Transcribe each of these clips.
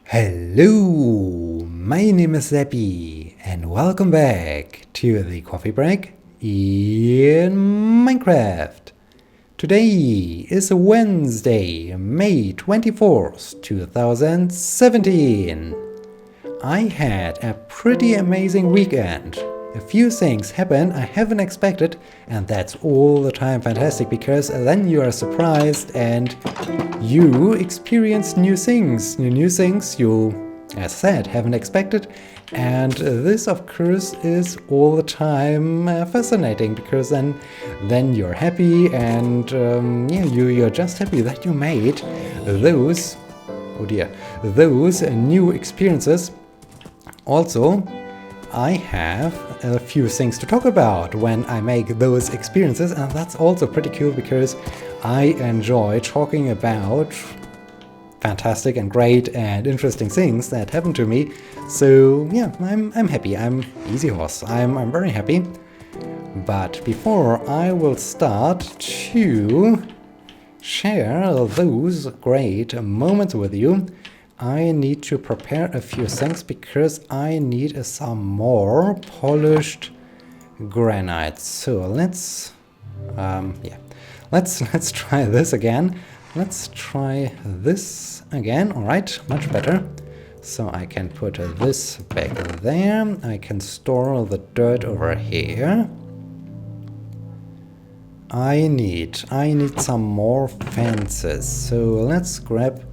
Hello, my name is Sebbi and welcome back to the coffee break in Minecraft. Today is Wednesday, May 24th, 2017. I had a pretty amazing weekend. A few things happened I haven't expected, and that's all the time fantastic because then you are surprised and you experience new things you, as I said, haven't expected. And this of course is all the time fascinating because then you're happy and you're just happy that you made those new experiences. Also, I have a few things to talk about when I make those experiences, and that's also pretty cool because I enjoy talking about fantastic and great and interesting things that happen to me. So yeah, I'm happy. I'm easy horse. I'm very happy. But before I will start to share those great moments with you, I need to prepare a few things because I need some more polished granite. So let's try this again. Let's try this again. All right, much better. So I can put this back there. I can store the dirt over here. I need some more fences. So let's grab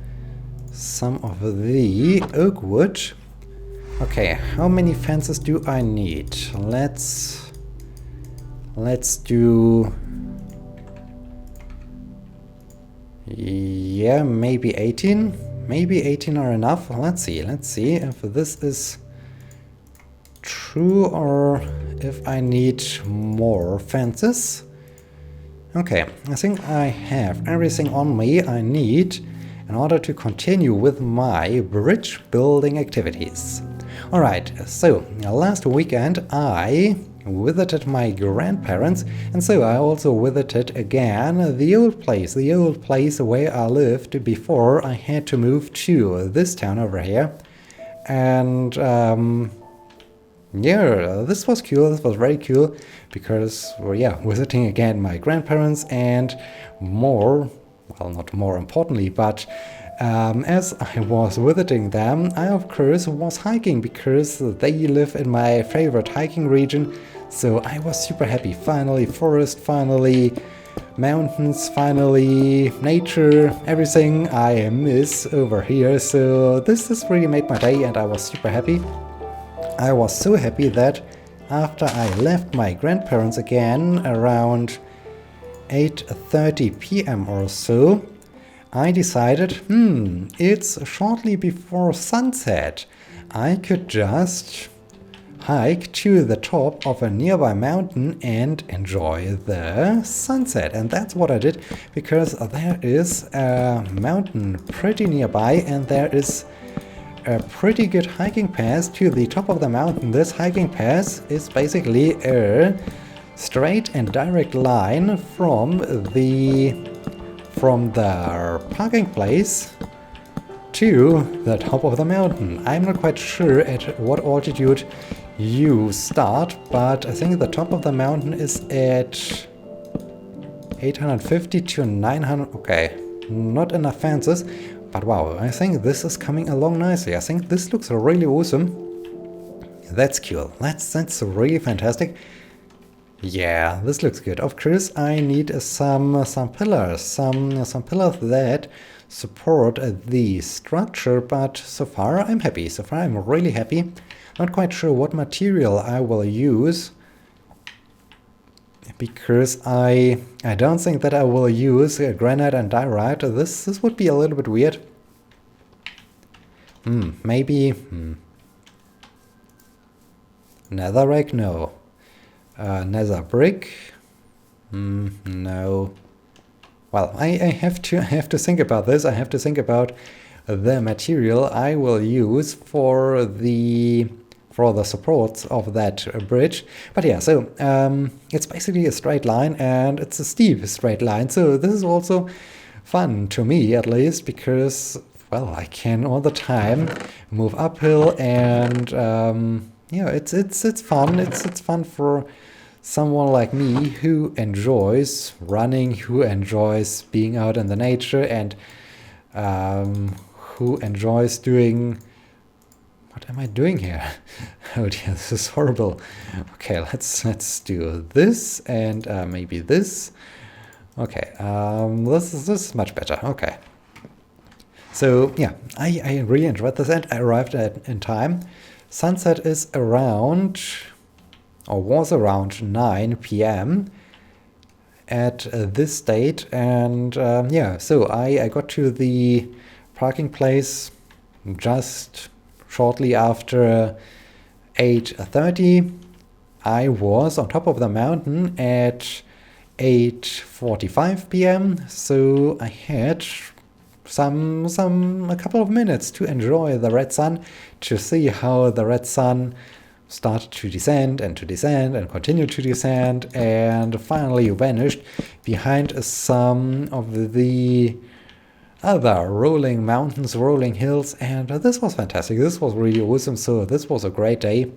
some of the oak wood. Okay, how many fences do I need? Let's do, yeah, maybe 18. Maybe 18 are enough. Let's see if this is true or if I need more fences. Okay, I think I have everything on me I need in order to continue with my bridge building activities. Alright, so last weekend I visited my grandparents, and so I also visited again the old place where I lived before I had to move to this town over here. And yeah, this was cool, this was very cool because, well, yeah, visiting again my grandparents and more, well, not more importantly, but as I was visiting them, I of course was hiking because they live in my favorite hiking region. So I was super happy. Finally forest, finally mountains, finally nature, everything I miss over here. So this really made my day and I was super happy. I was so happy that after I left my grandparents again around 8:30 p.m. or so, I decided, it's shortly before sunset. I could just hike to the top of a nearby mountain and enjoy the sunset. And that's what I did because there is a mountain pretty nearby and there is a pretty good hiking path to the top of the mountain. This hiking path is basically a straight and direct line from the parking place to the top of the mountain. I'm not quite sure at what altitude you start, but I think the top of the mountain is at 850 to 900. Okay, not enough fences, but wow, I think this is coming along nicely. I think this looks really awesome. That's cool. That's really fantastic. Yeah, this looks good. Of course, I need some pillars, some pillars that support the structure. But so far, I'm happy. So far, I'm really happy. Not quite sure what material I will use because I don't think that I will use granite and diorite. This would be a little bit weird. Maybe netherrack? No. Nether brick? No. Well, I have to think about this. I have to think about the material I will use for the supports of that bridge. But yeah, so it's basically a straight line and it's a steep straight line. So this is also fun to me, at least, because well, I can all the time move uphill, and yeah, it's fun. It's fun for someone like me who enjoys running, who enjoys being out in the nature, and who enjoys doing... What am I doing here? Oh dear, this is horrible. Okay, let's do this and maybe this. Okay, this is much better. Okay. So yeah, I really enjoyed this, and I arrived in time. Sunset is around, or was around 9 p.m. at this date, and yeah, so I got to the parking place just shortly after 8:30. I was on top of the mountain at 8:45 p.m. So I had a couple of minutes to enjoy the red sun, to see how the red sun started to descend and continue to descend, and finally vanished behind some of the other rolling mountains, rolling hills, and this was fantastic. This was really awesome. So this was a great day.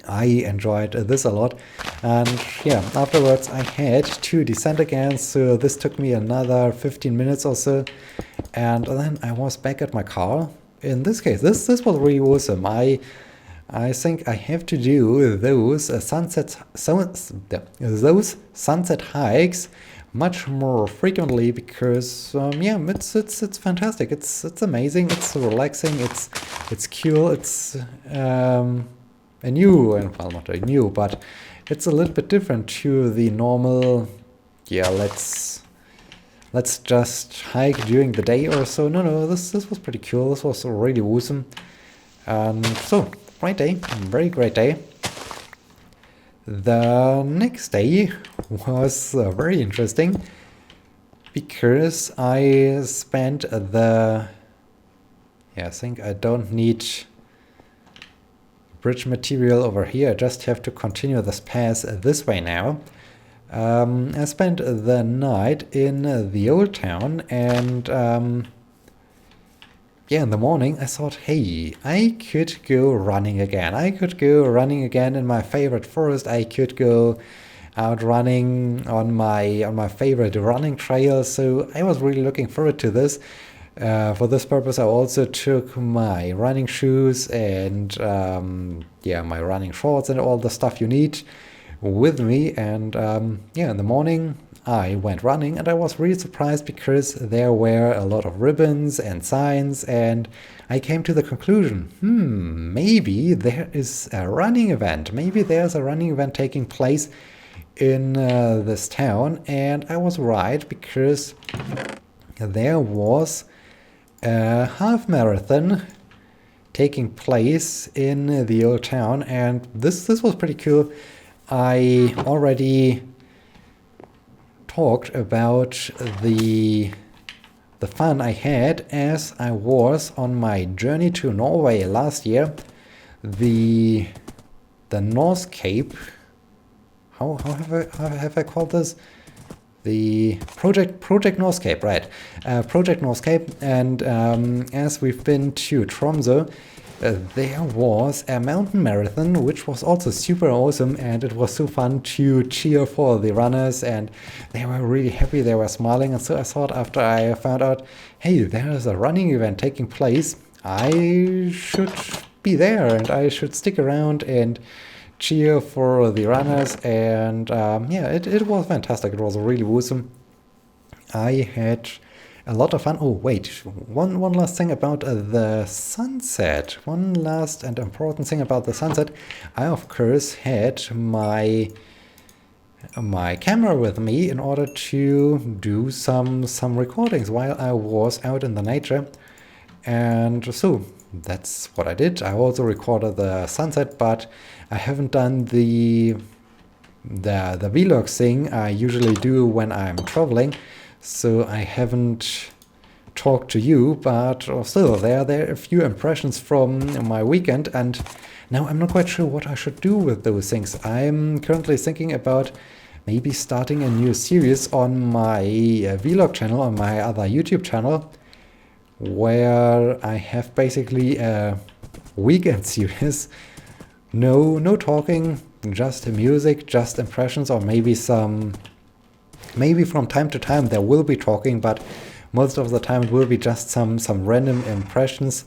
I enjoyed this a lot, and yeah, afterwards I had to descend again, so this took me another 15 minutes or so, and then I was back at my car. In this case, this was really awesome. I think I have to do those sunset hikes much more frequently, because yeah, it's fantastic. It's amazing. It's relaxing. It's cool. It's a new, and well, not a new, but it's a little bit different to the normal. Yeah, let's just hike during the day or so. No, this was pretty cool. This was really awesome. So great day, very great day. The next day was very interesting, because I spent the... Yeah, I think I don't need bridge material over here. I just have to continue this path this way now. I spent the night in the old town, and yeah, in the morning I thought, hey, I could go running again. I could go running again in my favorite forest. I could go out running on my favorite running trail. So I was really looking forward to this. For this purpose, I also took my running shoes and yeah, my running shorts and all the stuff you need with me. And yeah, in the morning I went running, and I was really surprised, because there were a lot of ribbons and signs, and I came to the conclusion, maybe there is a running event. Maybe there's a running event taking place in this town. And I was right, because there was a half marathon taking place in the old town, and this was pretty cool. I already talked about the fun I had as I was on my journey to Norway last year. The North Cape. How have I called this? The Project North Cape, right? Project North Cape, and as we've been to Tromsø, there was a mountain marathon, which was also super awesome, and it was so fun to cheer for the runners, and they were really happy, they were smiling. And so I thought, after I found out, hey, there is a running event taking place, I should be there, and I should stick around and cheer for the runners. And yeah, it was fantastic. It was really awesome. I had a lot of fun. Oh wait, one last thing about the sunset. One last and important thing about the sunset. I of course had my camera with me in order to do some recordings while I was out in the nature, and so that's what I did. I also recorded the sunset, but I haven't done the vlog thing I usually do when I'm traveling. So I haven't talked to you, but still there are a few impressions from my weekend, and now I'm not quite sure what I should do with those things. I'm currently thinking about maybe starting a new series on my vlog channel, on my other YouTube channel, where I have basically a weekend series. No talking, just music, just impressions, or maybe from time to time there will be talking, but most of the time it will be just some random impressions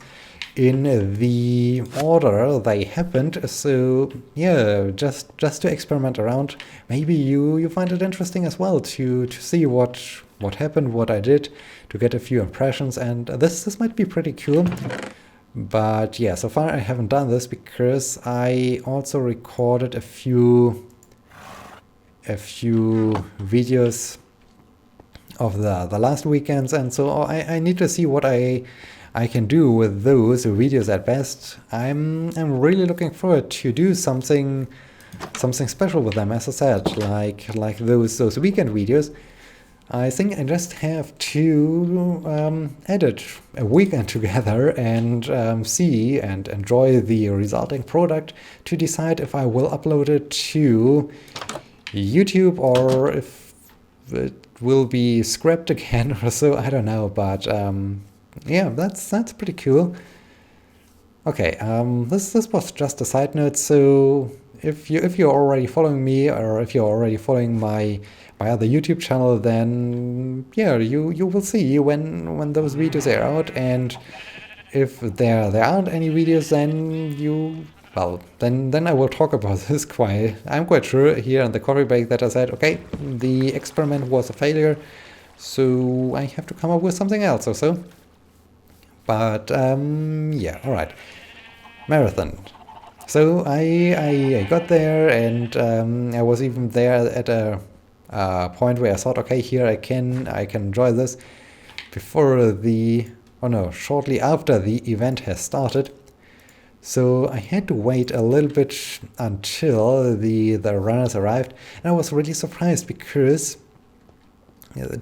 in the order they happened. So yeah, just to experiment around. Maybe you find it interesting as well to see what happened, what I did, to get a few impressions, and this might be pretty cool. But yeah, so far I haven't done this because I also recorded a few videos of the last weekends, and so I need to see what I can do with those videos at best. I'm really looking forward to do something special with them, as I said, like those weekend videos. I think I just have to edit a weekend together and see and enjoy the resulting product to decide if I will upload it to YouTube or if it will be scrapped again or so. I don't know, but yeah, that's pretty cool. Okay, this was just a side note. So if you're already following me, or if you're already following my other YouTube channel, then yeah, you will see when those videos are out, and if there aren't any videos, then I will talk about this I'm quite sure here in the coffee break that I said, okay, the experiment was a failure, so I have to come up with something else or so. But yeah, all right, marathon. So I got there, and I was even there at a point where I thought, okay, here I can enjoy this before shortly after the event has started. So I had to wait a little bit until the runners arrived, and I was really surprised because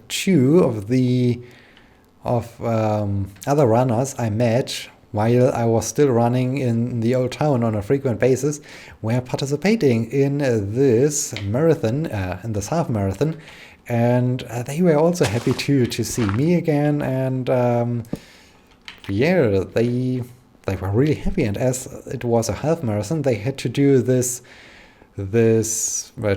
two of the other runners I met while I was still running in the old town on a frequent basis were participating in this marathon, in this half marathon, and they were also happy to see me again, and yeah, they were really happy. And as it was a half marathon, they had to do this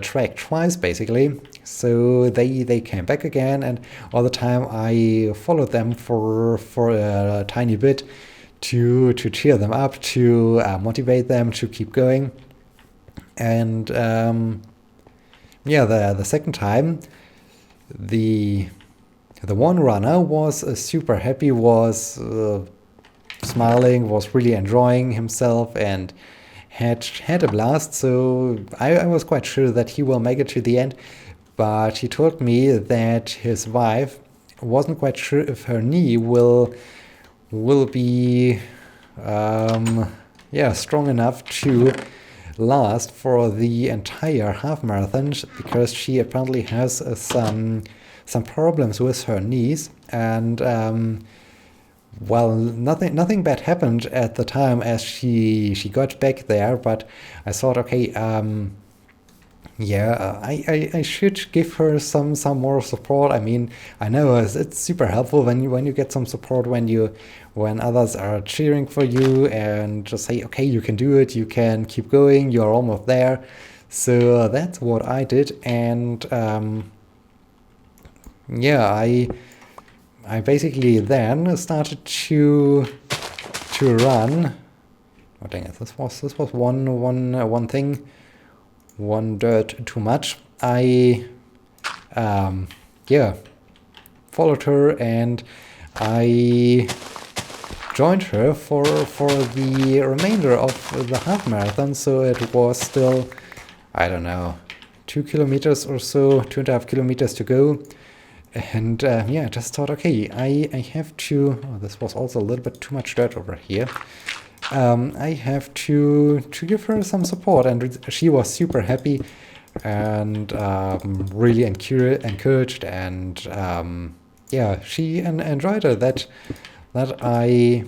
track twice basically. So they came back again, and all the time I followed them for a tiny bit to cheer them up, to motivate them to keep going. And yeah, the second time, the one runner was super happy, was smiling, was really enjoying himself, and had a blast. So I was quite sure that he will make it to the end. But he told me that his wife wasn't quite sure if her knee will be strong enough to last for the entire half marathon, because she apparently has some problems with her knees. And well, nothing bad happened at the time as she got back there, but I thought, okay, I should give her some more support. I mean, I know it's super helpful when you get some support, when others are cheering for you and just say, okay, you can do it, you can keep going, you're almost there. So that's what I did, and I basically then started to run. Oh dang it! This was one thing, one dirt too much. I followed her, and I joined her for the remainder of the half marathon. So it was still, I don't know, 2 kilometers or so, 2.5 kilometers to go. And I just thought, okay, I have to, this was also a little bit too much dirt over here. I have to give her some support, and she was super happy and really encouraged, and she enjoyed it that I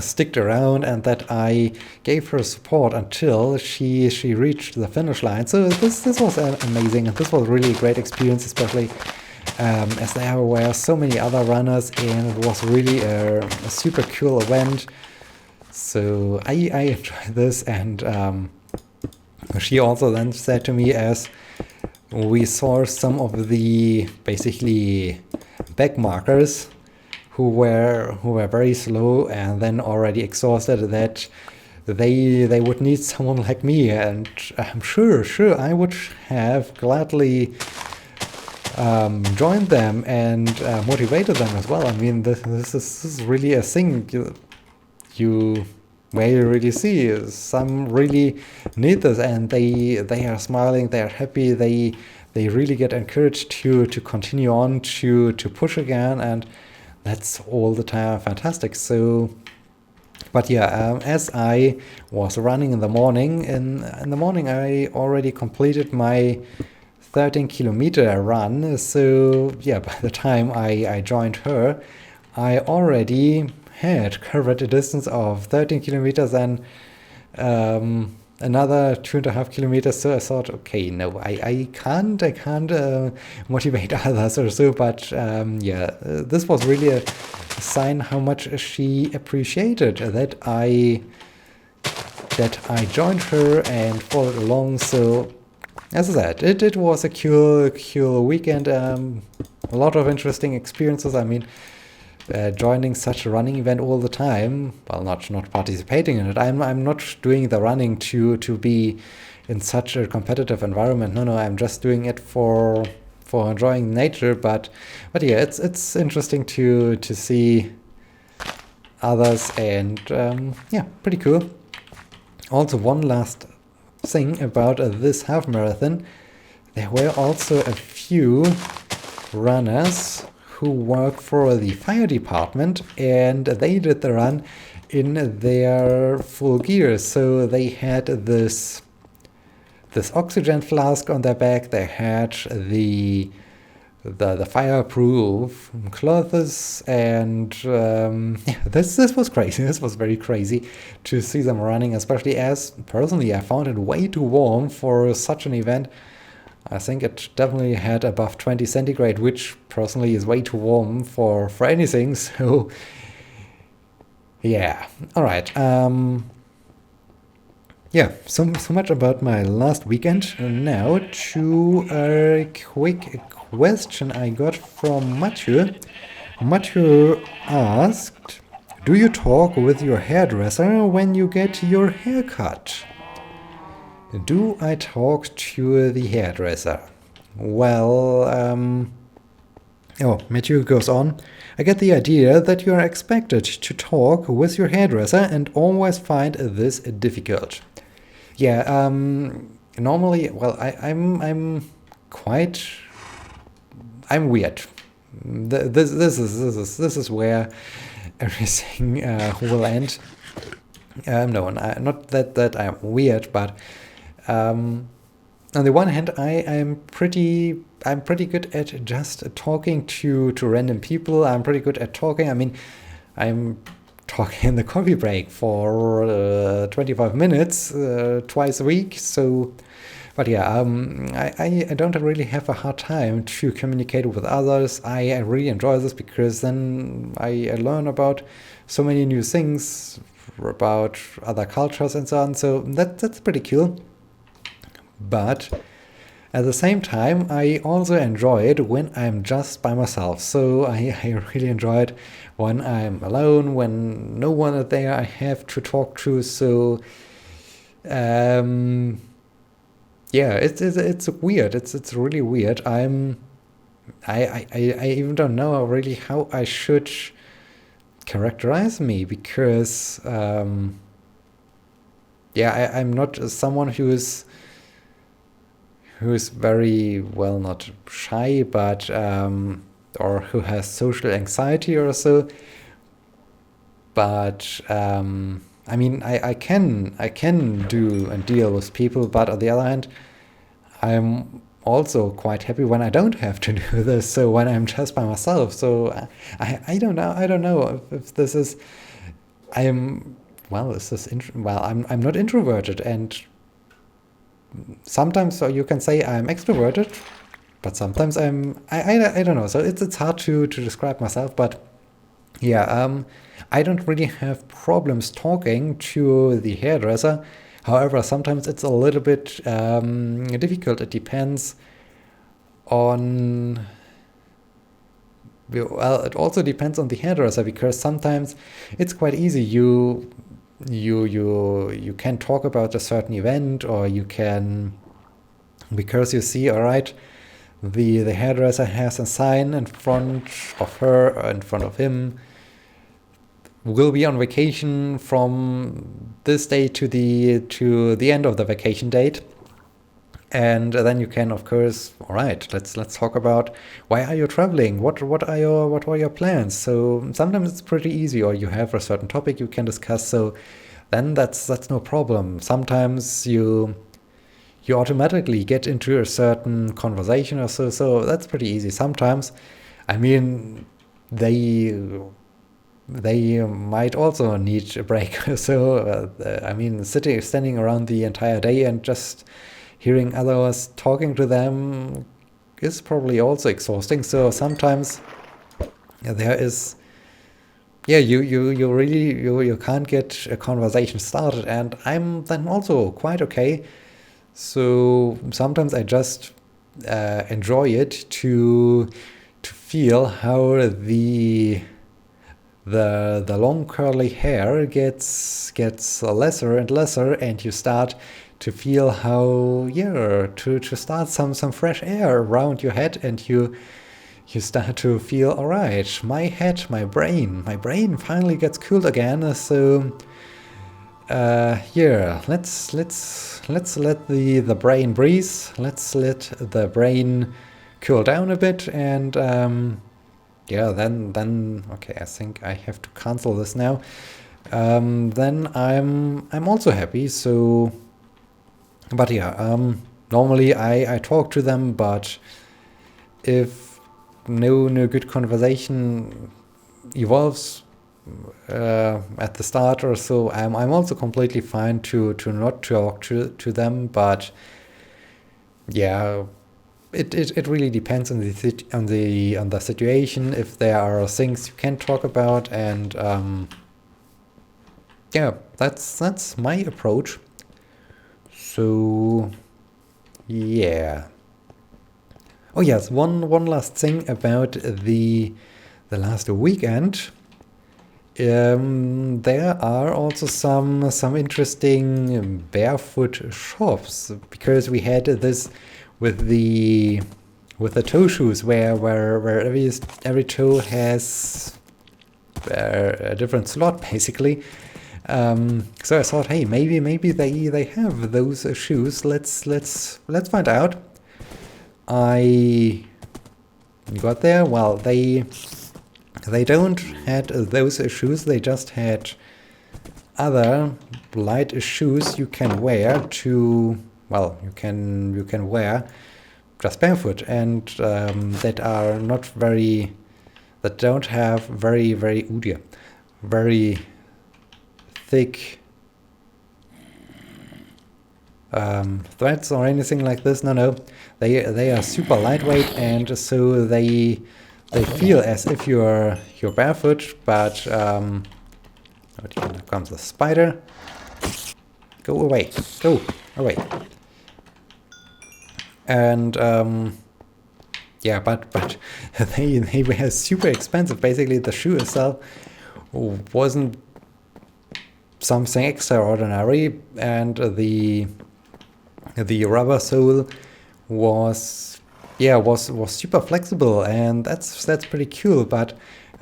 sticked around and that I gave her support until she reached the finish line. So this was amazing, and this was really a great experience, especially as there were so many other runners, and it was really a super cool event. So I enjoyed this, and she also then said to me, as we saw some of the basically back markers who were very slow and then already exhausted, that they would need someone like me, and I'm sure I would have gladly joined them and motivated them as well. I mean, this is really a thing you where you really see some really need this, and they are smiling, they are happy, they really get encouraged to continue on, to push again, and that's all the time fantastic. So, but yeah, as I was running in the morning, in the morning I already completed my 13-kilometer run. So yeah, by the time I joined her, I already had covered a distance of 13 kilometers and another 2.5 kilometers. So I thought, okay, no, I can't motivate others or so. But yeah, this was really a sign how much she appreciated that I joined her and followed along. So as I said, it was a cool weekend. A lot of interesting experiences. I mean, joining such a running event all the time, well, not participating in it. I'm not doing the running to be in such a competitive environment. No, I'm just doing it for enjoying nature. But yeah, it's interesting to see others, and yeah, pretty cool. Also, one last thing about this half marathon, there were also a few runners who work for the fire department, and they did the run in their full gear. So they had this oxygen flask on their back, they had the fireproof clothes, and yeah, this was crazy. This was very crazy to see them running, especially as personally I found it way too warm for such an event. I think it definitely had above 20 centigrade, which personally is way too warm for anything. So yeah, all right. Yeah, so much about my last weekend. Now to a quick question I got from Mathieu. Mathieu asked, do you talk with your hairdresser when you get your hair cut? Do I talk to the hairdresser? Well, Matthew goes on. I get the idea that you are expected to talk with your hairdresser and always find this difficult. Yeah, normally, well, I'm weird. This is where everything will end. No, not that I'm weird, but on the one hand, I'm pretty good at just talking to random people. I'm pretty good at talking. I mean, I'm talking in the coffee break for 25 minutes twice a week. So, but yeah, I don't really have a hard time to communicate with others. I really enjoy this because then I learn about so many new things about other cultures and so on. So that's pretty cool. But at the same time, I also enjoy it when I'm just by myself. So I really enjoy it when I'm alone, when no one is there I have to talk to. So yeah, it's weird. It's really weird. I even don't know really how I should characterize me, because yeah, I'm not someone who is very, well, not shy, but or who has social anxiety or so. But I mean, I can do and deal with people, but on the other hand, I'm also quite happy when I don't have to do this. So when I'm just by myself. So I don't know if this is, I'm not introverted, and sometimes, so you can say I'm extroverted, sometimes I don't know. So it's hard to describe myself, but yeah, I don't really have problems talking to the hairdresser. However, sometimes it's a little bit difficult. It depends on, well, it also depends on the hairdresser, because sometimes it's quite easy. You can talk about a certain event, or you can, because you see, all right, the hairdresser has a sign in front of her or in front of him, will be on vacation from this day to the end of the vacation date. And then you can, of course, all right, let's talk about, why are you traveling? What are your plans? So sometimes it's pretty easy, or you have a certain topic you can discuss. So then that's no problem. Sometimes you automatically get into a certain conversation or so. So that's pretty easy. Sometimes, I mean, they might also need a break. So I mean, standing around the entire day and just hearing others talking to them is probably also exhausting. So sometimes there is, yeah, you really you can't get a conversation started, and I'm then also quite okay. So sometimes I just enjoy it to feel how the long curly hair gets lesser and lesser, and you start to feel how, yeah, to start some fresh air around your head, and you start to feel, all right, my brain finally gets cooled again. So yeah, let's let the brain breathe. Let's let the brain cool down a bit, and yeah, then okay, I think I have to cancel this now. Then I'm also happy. So, but yeah, normally I talk to them, but if no good conversation evolves at the start or so, I'm also completely fine to not talk to them. But yeah, it really depends on the situation, if there are things you can talk about, and yeah, that's my approach. So yeah. Oh yes, one last thing about the last weekend. There are also some interesting barefoot shops, because we had this with the toe shoes, where every toe has a different slot, basically. So I thought, hey, maybe they have those shoes. Let's find out. I got there. Well, they don't had those shoes. They just had other light shoes you can wear to, well, you can wear just barefoot, and that are not very, that don't have very very thick threads or anything like this. No, they are super lightweight, and so they feel as if you're barefoot. But here comes the spider. Go away. And yeah, but they were super expensive. Basically, the shoe itself wasn't something extraordinary, and the rubber sole was super flexible, and that's pretty cool. But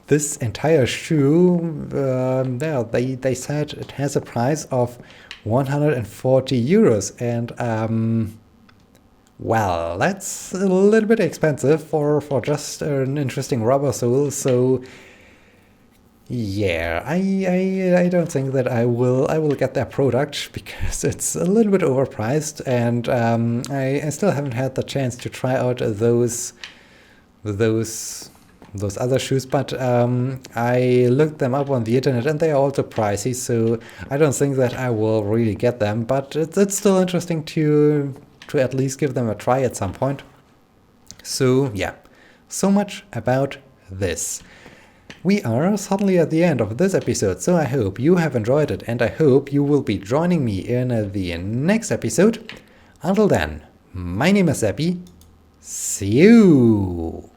this entire shoe, they said it has a price of 140 euros, and well, that's a little bit expensive for just an interesting rubber sole. So yeah, I don't think that I will get that product, because it's a little bit overpriced, and I still haven't had the chance to try out those other shoes. But I looked them up on the internet, and they are also pricey, so I don't think that I will really get them. But it's still interesting to at least give them a try at some point. So yeah, so much about this. We are suddenly at the end of this episode, so I hope you have enjoyed it and I hope you will be joining me in the next episode. Until then, my name is Sebbi. See you!